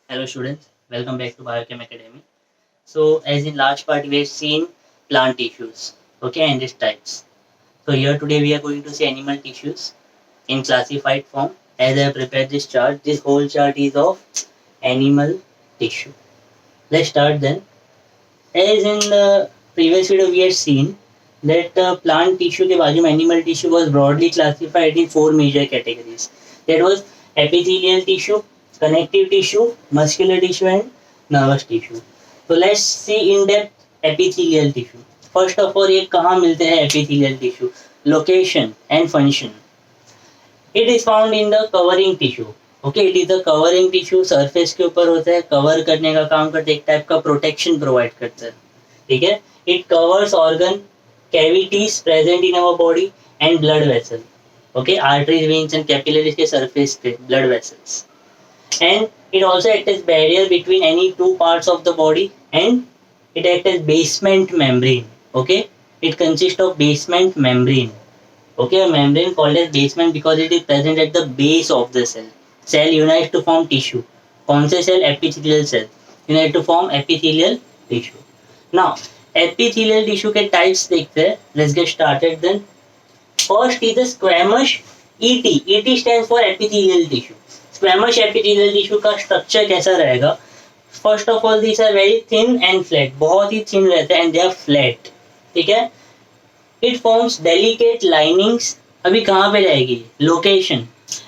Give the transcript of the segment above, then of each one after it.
Hello students, welcome back to Biochem Academy. So as in last part we have seen plant tissues, okay, and its types. So here today we are going to see animal tissues in classified form. As I have prepared this chart, this whole chart is of animal tissue. Let's start then. As in the previous video we had seen that plant tissue के बाजू में animal tissue was broadly classified in four major categories. That was epithelial tissue, connective tissue, muscular tissue and nervous tissue. So let's see in depth epithelial tissue. First of all ये कहाँ मिलते हैं epithelial tissue? Location and function. It is found in the covering tissue. Okay, it is the covering tissue. surface के ऊपर होता है, cover करने का काम करता है, एक टाइप का protection provide करता है. ठीक है. It covers organ cavities present in our body and blood vessel. Okay, arteries, veins and capillaries के surface पे blood vessels. And it also acts as barrier between any two parts of the body and it acts as basement membrane. Okay, it consists of basement membrane. Okay, a membrane called as basement because it is present at the base of the cell. Cell unites to form tissue. कौन से cell? Epithelial cell. Unite to form epithelial tissue. Now, epithelial tissue के types देखते हैं. Let's get started then. First is the squamous ET. ET stands for epithelial tissue. Squamous epithelial tissue का structure कैसा रहेगा? First of all, these are very thin and flat. बहुत ही thin रहते हैं and they are flat. ठीक है? It forms delicate linings. अभी कहाँ पे जाएगी? Location.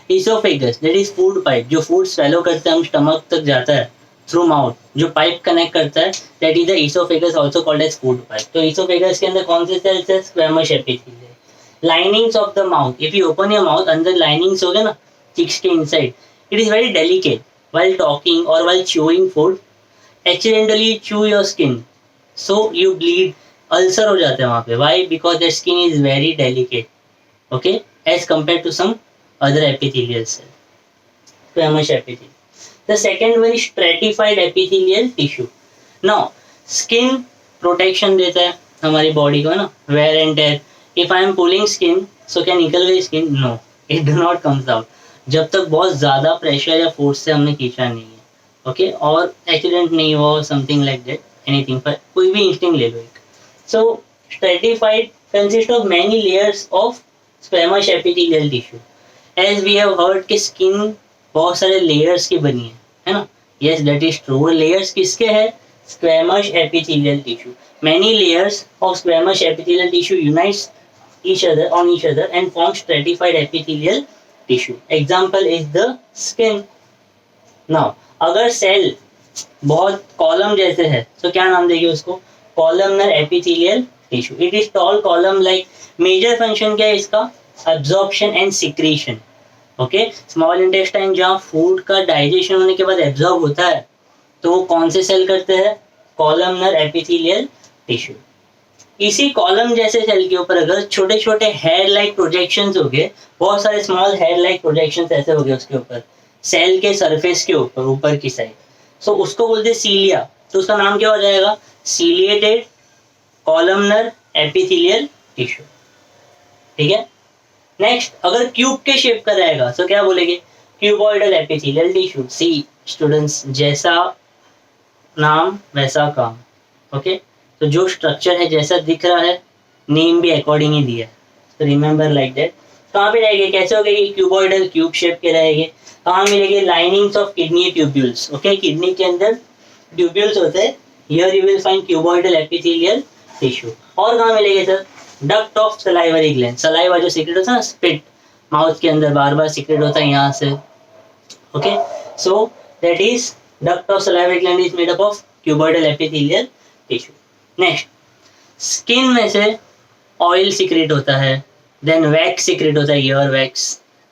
Esophagus, that is food pipe. जो food swallow करते हैं हम stomach तक जाता है through mouth. जो pipe connect करता है that is the esophagus, also called as food pipe. तो esophagus के अंदर कौन से cells है? Squamous epithelial. Linings of the mouth. If you open your mouth, अंदर linings होगे ना cheeks के inside. It is very delicate. While talking or while chewing food, accidentally chew your skin, so you bleed. Ulcer हो जाते हैं वहाँ पे. Why? Because their skin is very delicate. Okay, as compared to some other epithelial cell. Squamous epithelial. The second one is stratified epithelial tissue. Now, skin protection देता है हमारी body को ना, wear and tear. If I am pulling skin, so क्या निकल गई skin? No, it do not comes out. जब तक बहुत ज़्यादा प्रेशर या फोर्स से हमने खींचा नहीं है. ओके, और एक्सीडेंट नहीं हुआ, समथिंग लाइक दैट, एनीथिंग, पर कोई भी इंस्टिंक्ट ले लो एक. So, stratified consists of many layers of squamous epithelial tissue. As we have heard कि skin बहुत सारे layers की बनी है ना? Yes, that is true. Layers किसके हैं? Squamous epithelial tissue. Many layers of squamous epithelial tissue unites each other and form stratified epithelial tissue. Example is the skin. Now, अगर सेल बहुत कॉलम जैसे है तो क्या नाम देंगे उसको? Columnar epithelial tissue. It is tall column like. Major function क्या है इसका? Absorption and secretion. Okay, small intestine जहाँ food का digestion होने के बाद absorb होता है तो वो कौन से सेल करते हैं? Columnar epithelial tissue. इसी कॉलम जैसे सेल के ऊपर अगर छोटे छोटे हेयर लाइक प्रोजेक्शंस हो गए, बहुत सारे स्मॉल हेयर लाइक प्रोजेक्शंस ऐसे हो गए उसके ऊपर, सेल के सरफेस के ऊपर ऊपर की साइड, सो उसको बोलते हैं सीलिया. तो उसका नाम क्या हो जाएगा? Ciliated columnar epithelial tissue. ठीक है. नेक्स्ट, अगर क्यूब के शेप का रहेगा तो क्या बोलेंगे? Cuboidal epithelial tissue. See students, जैसा नाम वैसा काम. ओके, तो जो स्ट्रक्चर है जैसा दिख रहा है, नेम भी अकॉर्डिंग ही दिया है. तो रिमेंबर लाइक दैट. कहाँ पे रहेंगे? कैसे हो गए? क्यूबॉइडल, क्यूब शेप के रहेंगे. कहाँ मिलेंगे? Linings of kidney tubules. Okay, kidney के अंदर ट्यूब्यूल्स होते हैं. Here you will find cuboidal epithelial tissue. और कहाँ मिलेंगे sir? Duct of salivary gland. Saliva जो सीक्रेट होता है ना, स्पिट माउथ के अंदर बार बार सीक्रेट होता है यहाँ से. Okay, so that is duct of salivary gland is made up of cuboidal epithelial tissue. Next, skin में से ऑयल सीक्रेट होता है, then wax सीक्रेट होता है, ear wax,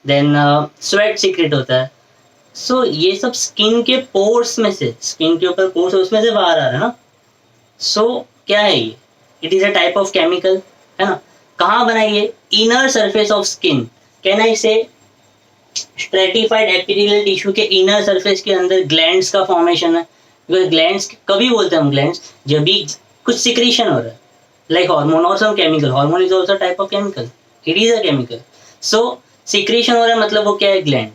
then sweat secret होता है. सो ये सब स्किन के पोर्स में से, स्किन के ऊपर पोर्स है उसमें से बाहर आ रहा है ना. सो क्या है ये? It is a type of chemical, है ना. कहाँ बना ये? Inner surface of skin. Can I से स्ट्रेटिफाइड एपिथेलियल टिश्यू के इनर सरफेस के अंदर ग्लैंड्स का फॉर्मेशन है. बिकॉज ग्लैंड्स कभी बोलते हैं हम ग्लैंड्स जब भी कुछ सिक्रीशन हो रहा है, लाइक हार्मोन और some chemical. Hormone is also type of chemical. It is a chemical. So secretion हो रहा है मतलब वो क्या है? Gland.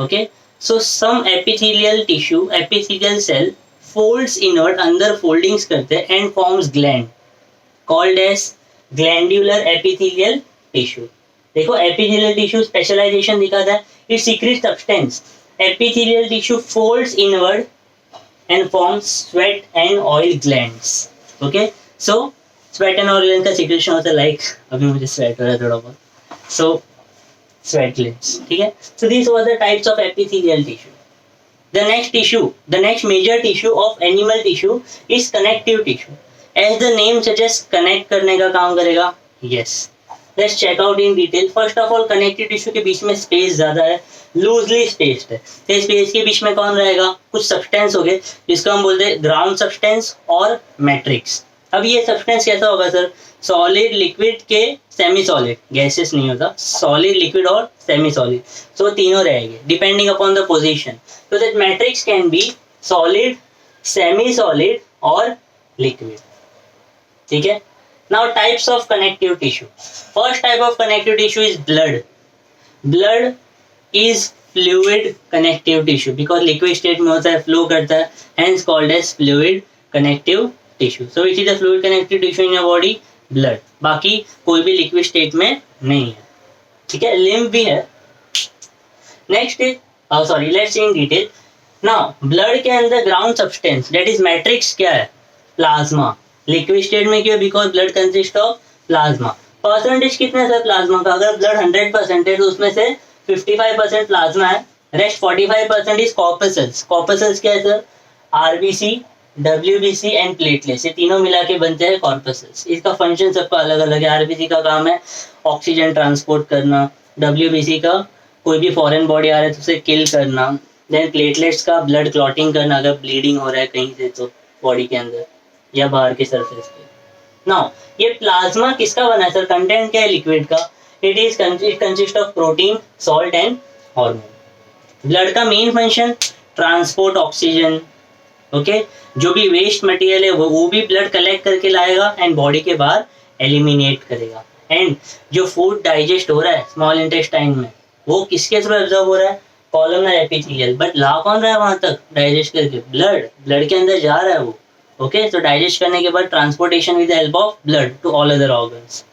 Okay, so some epithelial cell folds inward, अंदर फोल्डिंग्स करते हैं and forms gland called as glandular epithelial tissue. देखो एपिथेलियल टिश्यू स्पेशलाइजेशन दिखाता है, it secretes substance. Epithelial tissue folds inward and forms sweat and oil glands. Okay, so sweat and oil glands का secretion होता है, like अभी मुझे sweat हो रहा है थोड़ा बहुत, so sweat glands. ठीक है, so these were the types of epithelial tissue. The next major tissue of animal tissue is connective tissue. As the name suggests, connect करने का काम करेगा. Yes, let's check out in detail. First of all, connective tissue के बीच में space ज़्यादा है, loosely spaced है. तो स्पेस के बीच में कौन रहेगा, कुछ सब्सटेंस हो गए जिसको हम बोलते हैं ग्राउंड सब्सटेंस और मैट्रिक्स. अब ये सब्सटेंस कैसा होगा सर, सॉलिड लिक्विड के सेमी सॉलिड, गैसेस नहीं होता, सॉलिड लिक्विड और सेमी सॉलिड, सो तीनों रहेंगे डिपेंडिंग अपॉन द पोजीशन. तो that matrix can be solid, semi solid और लिक्विड. ठीक है, now types of connective tissue. First type of connective tissue is blood is fluid connective tissue because liquid state में होता है, flow करता है, hence called as fluid connective tissue. So which is the fluid connective tissue in your body? Blood. बाकी कोई भी liquid state में नहीं है. ठीक है, lymph भी है. Next is let's see in detail. Now blood के अंदर ground substance that is matrix क्या है, plasma. liquid state में क्यों, because blood consists of plasma. Percentage कितना है सर प्लाज्मा का, अगर ब्लड 100% है तो उसमें से 55% प्लाज्मा है, रेस्ट 45% इज कॉर्पसल्स. कॉर्पसल्स क्या है sir, RBC, WBC and platelets, ये तीनों मिला के बनते हैं कॉर्पसल्स. इसका फंक्शन सबका अलग अलग है. आरबीसी का काम है ऑक्सीजन ट्रांसपोर्ट करना, डब्ल्यूबीसी का कोई भी फॉरेन बॉडी आ रहा है तो उसे किल करना, देन प्लेटलेट्स का ब्लड क्लॉटिंग करना अगर ब्लीडिंग हो रहा है कहीं से तो बॉडी के अंदर या बाहर के सरफेस पे. नाउ ये प्लाज्मा किसका बना है सर, कंटेंट क्या है लिक्विड का, it consists of protein, salt and hormone. Blood का main function transport oxygen. Okay, जो भी वेस्ट मटेरियल है वो भी ब्लड कलेक्ट करके लाएगा एंड बॉडी के बाहर एलिमिनेट करेगा. एंड जो फूड डाइजेस्ट हो रहा है स्मॉल इंटेस्टाइन में वो किसके थ्रू एब्जॉर्ब हो रहा है, कॉलमनर एपिथेलियल. बट ला कौन रहा है वहां तक डाइजेस्ट करके, ब्लड के अंदर जा रहा है वो. ओके, तो डाइजेस्ट करने के बाद transportation with the help of blood to all other organs.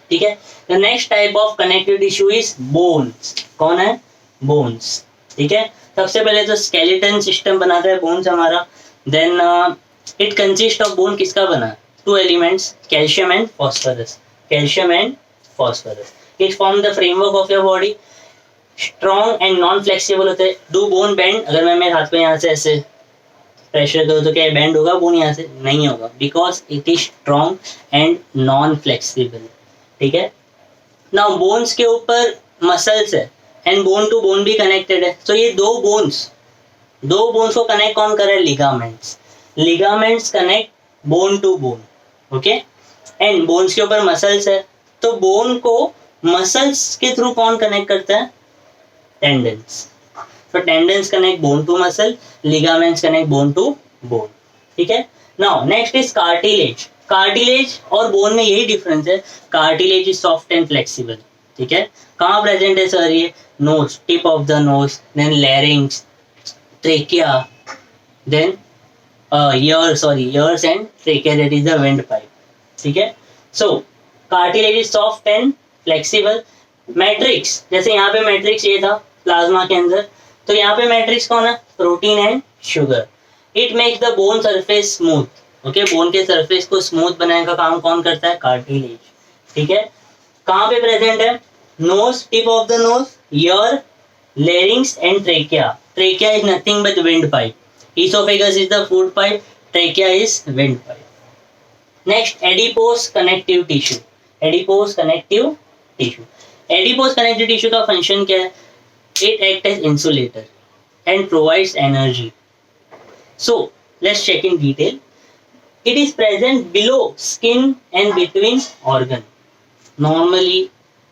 ठीक है, the next type of connective tissue is bones. कौन है, बोन्स. ठीक है, सबसे पहले तो स्केलेटन सिस्टम बनाता है बोन्स हमारा. Then it consist of bone किसका बना है, 2 elements, calcium and phosphorus. It form the framework of your body. Strong and non flexible होते हैं. डू बोन बेंड, अगर मैं मेरे हाथ पे यहाँ से ऐसे प्रेशर करो तो क्या बेंड होगा बोन, यहाँ से नहीं होगा, because it is strong and non flexible. ठीक है, नाउ बोन्स के ऊपर मसल्स है एंड बोन टू बोन भी कनेक्टेड है. तो ये दो बोन्स को कनेक्ट कौन कर रहा है, ligaments connect bone to bone. Okay, and bones के ऊपर मसल्स है तो बोन को मसल्स के थ्रू कौन कनेक्ट करता है, टेंडन्स. तो tendons connect bone to muscle, ligaments connect bone to bone. ठीक है, now next is cartilage. Cartilage और बोन में यही डिफरेंस है, cartilage is soft and flexible. ठीक है, कहाँ प्रेजेंट है सर, ये nose, tip of the nose, then larynx, trachea, then ears and trachea, that is the windpipe. ठीक है, so cartilage is soft and flexible. Matrix, जैसे यहाँ पे मैट्रिक्स ये था प्लाज्मा के अंदर, तो यहाँ पे मैट्रिक्स कौन है, protein and sugar. It makes the bone surface smooth. Okay, bone के सरफेस को स्मूथ बनाने का काम कौन करता है, कार्टिलेज. ठीक है, कहाँ पे प्रेजेंट है, nose, tip of the nose, ear, larynx and trachea. Trachea is nothing but wind pipe. Esophagus is the food pipe, trachea is windpipe. Next, adipose connective tissue. Adipose connective tissue का function क्या है? It acts as insulator and provides energy. So, let's check in detail. It is present below skin and between organ. Normally,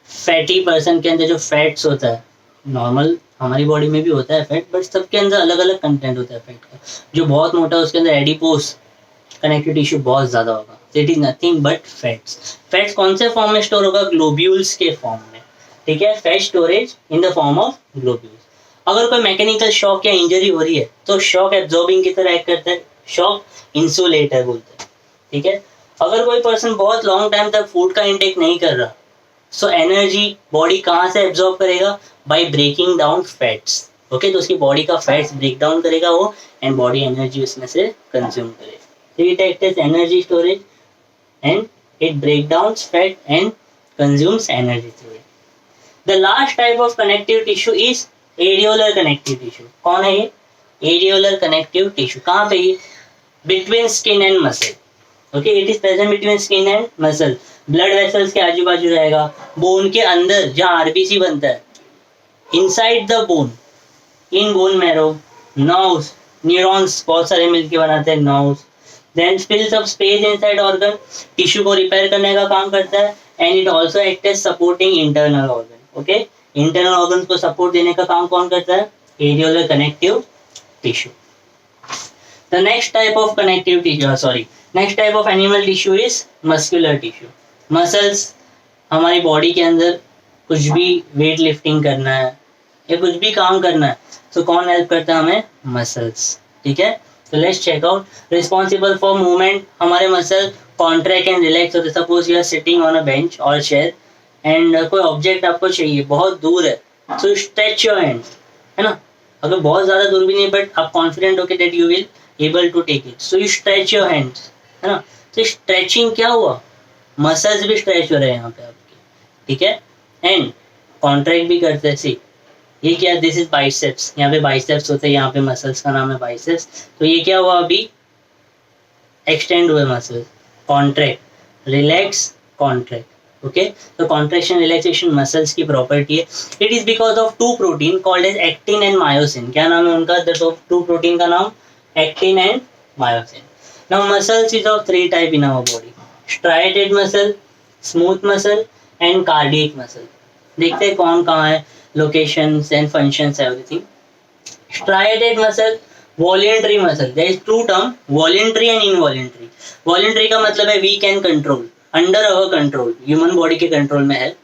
fatty person के अंदर जो fats होता है, normal हमारी body में भी होता है फैट, बट सबके अंदर अलग अलग कंटेंट होता है फैट का. जो बहुत मोटा है उसके अंदर एडिपोस कनेक्टिव टिश्यू बहुत ज्यादा होगा. It is nothing but fats. Fats कौन से फॉर्म में स्टोर होगा, ग्लोब्यूल्स के फॉर्म में. ठीक है, fat storage in the form of globules. अगर कोई मैकेनिकल शॉक या इंजरी हो रही है तो शॉक एब्जॉर्बिंग की तरह एक्ट करता है, शॉक इंसुलेटर बोलते हैं, ठीक है। अगर कोई पर्सन बहुत लॉन्ग टाइम तक फूड का इंटेक नहीं कर रहा, सो एनर्जी बॉडी कहाँ से एब्जॉर्ब करेगा, by breaking down fats, okay. तो उसकी बॉडी का फैट्स ब्रेक डाउन करेगा वो, एंड बॉडी एनर्जी उसमें से कंज्यूम करेगा। तो it act as energy storage and it break down fat and consumes energy through it. The last type of connective tissue is areolar connective tissue. कौन है ये? Areolar connective tissue. कहाँ पे ये? Between skin and muscle, okay. It is present between skin and muscle, blood vessels के आजू बाजू रहेगा, बोन के अंदर जहाँ आरबीसी बनता है, inside the bone, in bone marrow, nerves, neurons बहुत सारे मिलके बनाते हैं nerves, then fills up space inside organ, tissue को रिपेयर करने का काम करता है, and it also act as supporting internal organ, okay. Internal organ को सपोर्ट देने का काम कौन करता है? Areolar connective tissue. The next type of connective tissue, next type of animal tissue is muscular tissue. Muscles, हमारी बॉडी के अंदर कुछ भी वेट लिफ्टिंग करना है या कुछ भी काम करना है, तो कौन हेल्प करता है हमें? मसल्स, ठीक है। तो let's check out. Responsible for movement, हमारे मसल कॉन्ट्रैक्ट एंड रिलैक्स होते। Suppose you are sitting on a bench और चेयर एंड कोई ऑब्जेक्ट आपको चाहिए, बहुत दूर है, सो स्ट्रेच योर हैंड, है ना। अगर बहुत ज्यादा दूर भी नहीं बट आप कॉन्फिडेंट हो कि that you will able to take it, so you stretch your hands, है ना। तो स्ट्रेचिंग क्या हुआ? मसल्स भी स्ट्रेच हो रहे हैं यहाँ पे आपके, ठीक है, एंड कॉन्ट्रैक्ट भी करते हैं। सी ये क्या? दिस इज बाइसेप्स, यहाँ पे बाइसेप्स होते हैं, यहाँ पे मसल्स का नाम है बाइसेप्स। तो ये क्या हुआ? अभी एक्सटेंड हुए muscle, contract, relax, contract, okay. तो कॉन्ट्रैक्शन रिलैक्सेशन मसल्स की प्रॉपर्टी है। It is because of two protein called as actin and myosin. क्या नाम है उनका? द टू प्रोटीन का नाम actin and myosin. Now muscles is of three type in our body, striated muscle, smooth muscle and cardiac muscle. देखते हैं कौन कहाँ है, locations and functions everything. Striated muscle, voluntary muscle, there is to term, voluntary and involuntary. Voluntary का मतलब है we can control, under our control, human body के control में है।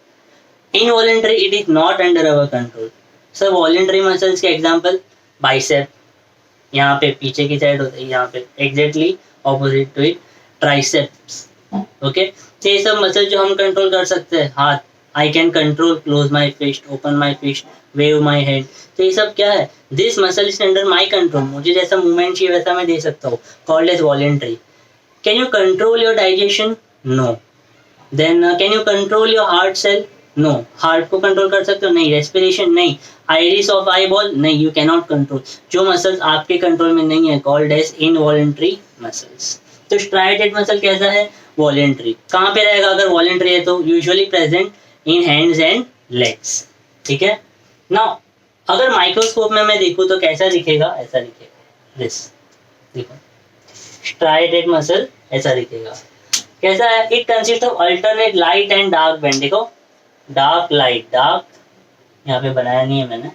Involuntary, it is not under our control. Sir voluntary muscles के example, bicep, यहाँ पे पीछे की साइड होता है, यहाँ पे exactly opposite to it triceps, okay. तो ये सब मसल जो हम कंट्रोल कर सकते हैं, हाथ, I can control close my fist, open my fist, wave my head. तो ये सब क्या है? This muscle is under my control, मुझे जैसा मूवमेंट चाहिए वैसा मैं दे सकता हूँ, called as voluntary. Can you control your digestion? No. Then can you control your heart cell? No. Heart को कंट्रोल कर सकते हो? नहीं। रेस्पिरेशन? नहीं। Iris of eyeball? नहीं, यू कैनॉट कंट्रोल। जो मसल्स आपके कंट्रोल में नहीं है, कॉल्ड एज इनवॉलेंट्री मसल्स। तो स्ट्राइएटेड मसल कैसा है? वॉलेंट्री। कहाँ पे रहेगा अगर वॉलेंट्री है तो? Usually present in hands and legs, ठीक है। नाउ अगर माइक्रोस्कोप में मैं देखूँ तो कैसा दिखेगा? ऐसा दिखेगा, दिस देखो, स्ट्राइएटेड मसल ऐसा दिखेगा। कैसा है? It consist of alternate light and dark band. देखो, डार्क लाइट, डार्क यहाँ पे बनाया नहीं है मैंने,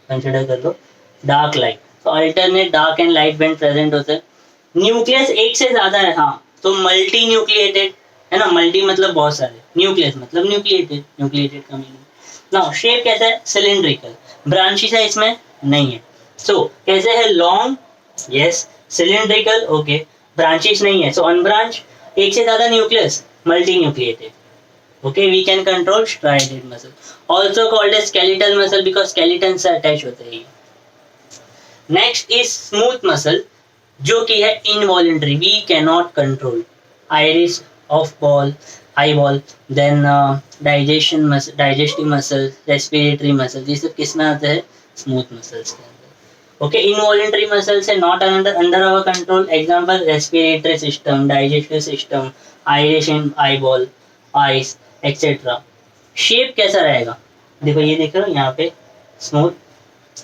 कंसिडर कर लो, डार्क लाइट। तो alternate dark and light band present होते हैं। न्यूक्लियस एक से ज्यादा है, हाँ, तो मल्टी न्यूक्लिएटेड है ना। मल्टी मतलब बहुत सारे, न्यूक्लियस मतलब न्यूक्लिएटेड, न्यूक्लिएटेड का मीनिंग। नाउ शेप कैसा है? सिलिंड्रिकल। ब्रांचेस है इसमें? नहीं है। सो कैसे है? Long, yes. Cylindrical, okay. Branches नहीं है, सो अनब्रांच। एक से ज्यादा nucleus, multi nucleated, okay, we can control striated muscle, also called as skeletal muscle because skeleton से attach होते हैं। next is smooth muscle जो कि है involuntary, we cannot control, iris of ball, eyeball, then digestion muscle, digestive muscle, respiratory muscle, ये सब किस में आते हैं? smooth muscles के अंदर, okay। involuntary muscles है not under our control, example respiratory system, digestive system, iris and eyeball, eyes etcetera. Shape कैसा रहेगा? देखो ये देख रहे हो यहाँ पे स्मूथ,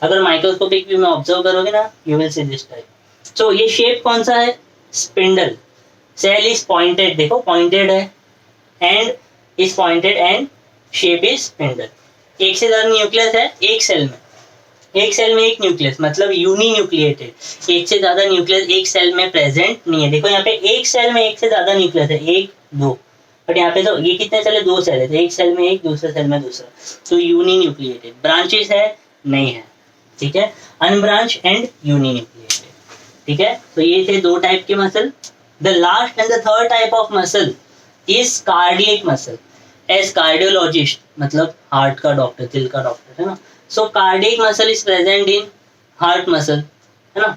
अगर माइक्रोस्कोपिक व्यू में ऑब्जर्व करोगे ना, you will see this type. So ये शेप कौन सा है? स्पिंडल। सेल इज पॉइंटेड, देखो पॉइंटेड है, end is pointed and shape is spindle. एक से ज्यादा न्यूक्लियस है एक सेल में, एक सेल में एक न्यूक्लियस मतलब यूनी न्यूक्लिएटेड। एक से ज्यादा न्यूक्लियस एक सेल में प्रेजेंट नहीं है। देखो यहाँ पे एक सेल में एक से ज्यादा न्यूक्लियस है, एक दो, बट यहाँ पे तो ये कितने सेल है? दो सेल है, तो एक सेल में एक, दूसरे सेल में दूसरा, तो यूनी न्यूक्लिएटेड। ब्रांचेस है? नहीं है, ठीक है, अनब्रांच एंड यूनिन्यूक्लिएटेड, ठीक है। तो ये थे दो टाइप के muscle. The last and the third type of muscle is cardiac muscle. As cardiologist मतलब हार्ट का डॉक्टर, दिल का डॉक्टर, है ना। So cardiac muscle is present in heart muscle, है ना।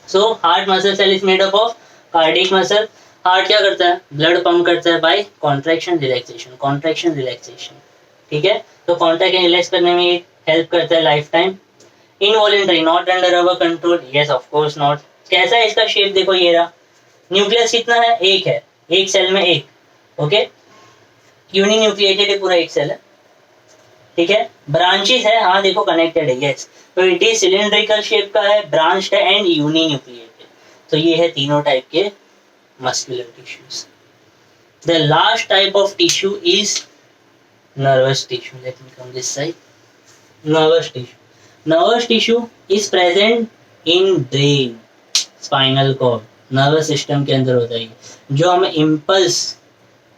So heart muscle cell is made up of cardiac muscle. Heart क्या करता है, ब्लड पंप करता है by contraction relaxation, contraction relaxation, ठीक है। तो कॉन्ट्रैक्ट एंड रिलैक्स करने में हेल्प करता है life time. Involuntary, not under our control, yes of course not. कैसा है इसका शेप, देखो ये रहा। न्यूक्लियस कितना है, एक है, एक सेल में एक, ओके। यूनिन्यूक्लिएटेड है, पूरा एक सेल है, ठीक है। ब्रांचेस है, हाँ देखो कनेक्टेड है, यस। तो इट इज सिलिंड्रिकल शेप का है, ब्रांच्ड है एंड यूनिन्यूक्लिएटेड। तो ये है तीनों टाइप के muscular tissues. The last type of tissue is nervous tissue. Let me come this side. Nervous tissue. Nervous tissue is present in brain, spinal cord. Nervous system के अंदर होता है, जो हमें इम्पल्स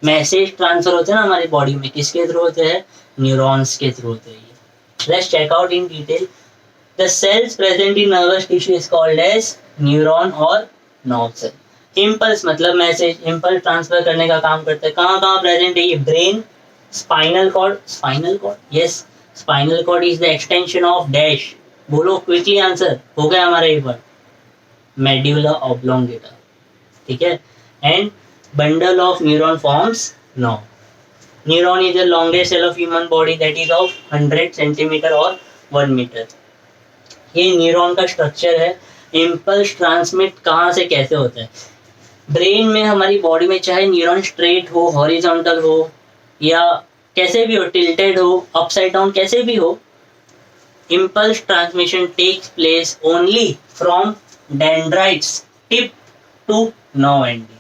मैसेज ट्रांसफर होते हैं ना हमारी बॉडी में, किसके थ्रू होते हैं, न्यूरॉन्स के थ्रू होते हैं। Let's check out in detail. The cells present in nervous tissue is called as neuron और नर्व सेल। इम्पल्स मतलब मैसेज, इम्पल्स ट्रांसफर करने का काम करता है। कहाँ कहाँ प्रेजेंट है ये, brain, spinal cord, spinal cord, yes, spinal cord is the extension of dash, बोलो क्विकली आंसर, हो गया हमारा एक बार, मेड्यूला ऑब्लोंगेटा, ठीक है। And bundle of neuron forms nerve. Neuron is the longest cell of human body that is of 100 centimetre और 1 metre. ये न्यूरॉन का स्ट्रक्चर है। इम्पल्स ट्रांसमिट कहाँ से कैसे होता है, ब्रेन में, हमारी बॉडी में, चाहे न्यूरॉन स्ट्रेट हो, हॉरिजॉन्टल हो, या कैसे भी हो, टिल्टेड हो, अपसाइड डाउन, कैसे भी हो, impulse transmission takes place only from dendrites tip to nerve ending।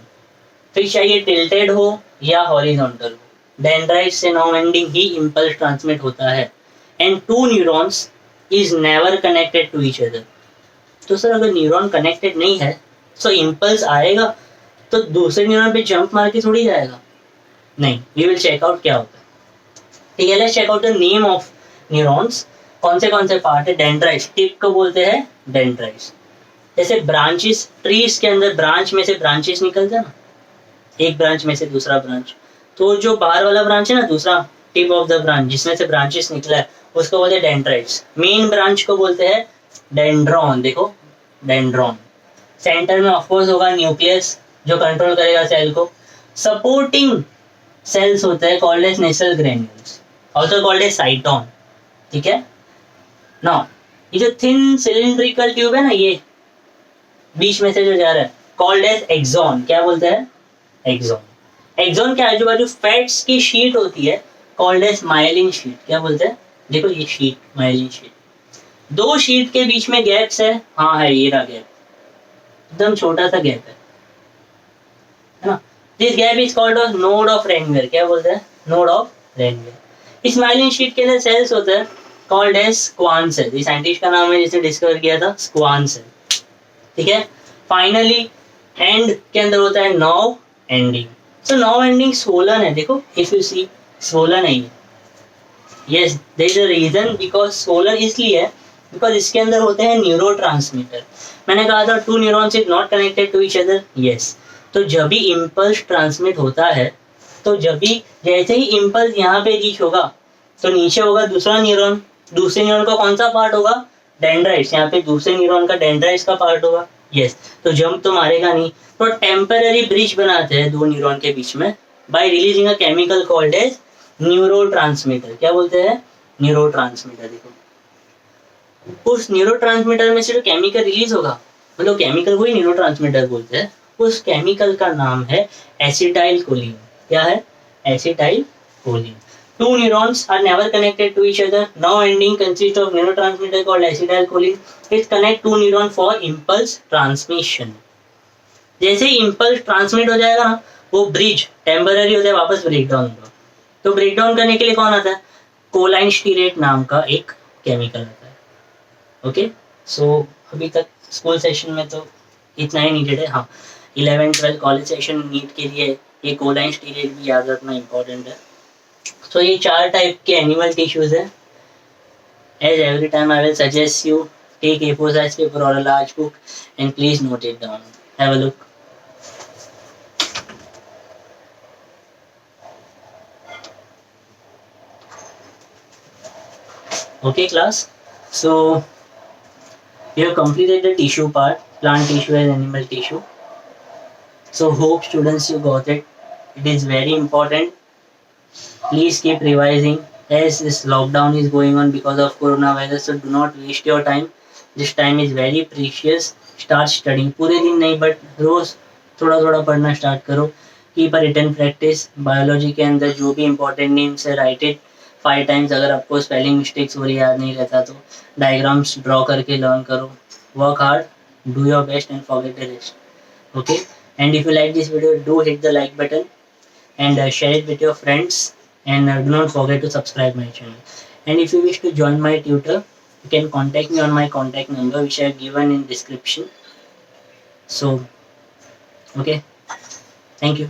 फिर चाहिए टिल्टेड हो या हॉरिजॉन्टल हो, डेंड्राइट से नर्व एंडिंग ही इम्पल्स ट्रांसमिट होता है। And two neurons is never connected to each other. तो सर अगर न्यूरॉन कनेक्टेड नहीं है तो इम्पल्स आएगा तो दूसरे न्यूरॉन पे जंप मार के थोड़ी जाएगा, नहीं। वी विल चेक आउट क्या होता है, ठीक है। Let's check out the name of neurons. कौन से पार्ट है, डेंड्राइट्स, टिप को बोलते हैं डेंड्राइट्स। जैसे ब्रांचेस, ट्रीज के अंदर ब्रांच में से ब्रांचेस निकलते हैं ना, एक ब्रांच में से दूसरा ब्रांच, तो जो बाहर वाला ब्रांच है ना, दूसरा टिप ऑफ द ब्रांच जिसमें से ब्रांचेस निकला है, उसको बोलते हैं डेंड्राइट्स। मेन ब्रांच को बोलते हैं डेंड्रॉन, देखो डेंड्रॉन। सेंटर में ऑफकोर्स होगा न्यूक्लियस जो कंट्रोल करेगा सेल को। सपोर्टिंग सेल्स होते हैं called as Nissl granules, also called as cyton, ठीक है। नाउ ये जो थिन सिलिंड्रिकल ट्यूब है ना, ये बीच में से जो जा रहा है, कॉल्ड एज एक्सॉन। क्या बोलते हैं, एक्सॉन। एक्सॉन के आजू बाजू फैट्स की शीट होती है, कॉल्ड एज माइलिन शीट। क्या बोलते हैं, देखो ये शीट, माइलिन शीट। दो शीट के बीच में गैप्स है, हाँ है, ये रहा गैप, एकदम छोटा सा गैप है ना। This gap is called node of Ranvier. क्या बोलते हैं, नोड ऑफ रेंगर। इस माइलिन शीट के अंदर सेल्स होते हैं कॉल्ड एज स्क्वान सेल। ये साइंटिस्ट का नाम है जिसने डिस्कवर किया था, स्क्वान सेल, ठीक है। फाइनली एंड के अंदर होता है nerve ending. So nerve ending swollen है, देखो इफ यू सी सोलन है ये, yes there is a reason because swollen इसलिए है बिकॉज इसके अंदर होते हैं न्यूरोट्रांसमीटर। मैंने कहा था two neurons is not connected to each other, yes. तो जब भी इम्पल्स ट्रांसमिट होता है, तो जब भी जैसे ही इम्पल्स यहाँ पे रीच होगा तो नीचे होगा दूसरा न्यूरॉन, दूसरे न्यूरॉन का कौन सा पार्ट होगा, डेंड्राइट्स। यहाँ पे दूसरे न्यूरॉन का डेंड्राइट्स का पार्ट होगा, यस। तो जंप तो मारेगा नहीं, तो टेम्पररी ब्रिज बनाते हैं दो न्यूरॉन के बीच में by releasing a chemical called as neurotransmitter. क्या बोलते हैं, न्यूरोट्रांसमीटर। देखो उस न्यूरोट्रांसमीटर में से जो केमिकल रिलीज होगा, मतलब केमिकल को ही न्यूरोट्रांसमीटर बोलते हैं, उस केमिकल का नाम है एसिटाइल कोलिन। क्या है, acetyl choline. Two neurons are never connected to each other. Now ending consists of neurotransmitter called acetylcholine. It connect two neuron for impulse transmission. जैसे ही impulse transmit हो जाएगा ना, वो ब्रिज टेम्पररी हो जाए, वापस ब्रेक डाउन होगा। तो ब्रेक डाउन करने के लिए कौन आता है, कोलाइन स्टीरेट नाम का एक केमिकल आता है, ओके। सो अभी तक स्कूल सेशन में तो इतना ही नीडेड है। हाँ, 11-12 कॉलेज सेशन नीट के लिए ये कोलाइन स्टीरेट भी याद रखना इंपॉर्टेंट है। तो ये चार टाइप के एनिमल टिश्यूज है। As every time I will suggest you take A4 size paper or a large book and please note it down. Have a look. Okay class. So you have completed the tissue part, plant tissue and animal tissue. So hope students you got it. It is very important. Please keep revising as this lockdown is going on because of coronavirus. So do not waste your time. This time is very precious. Start studying. पूरे दिन नहीं but रोज थोड़ा थोड़ा पढ़ना start करो. Keep a written practice. Biology के अंदर जो भी important names है write it 5 times. अगर आपको spelling mistakes हो रही याद नहीं रहता तो diagrams draw करके learn करो. Work hard. Do your best and forget the rest. Okay. And if you like this video, do hit the like button and share it with your friends, and do not forget to subscribe my channel. And if you wish to join my tutor, you can contact me on my contact number which I have given in description. So okay, thank you.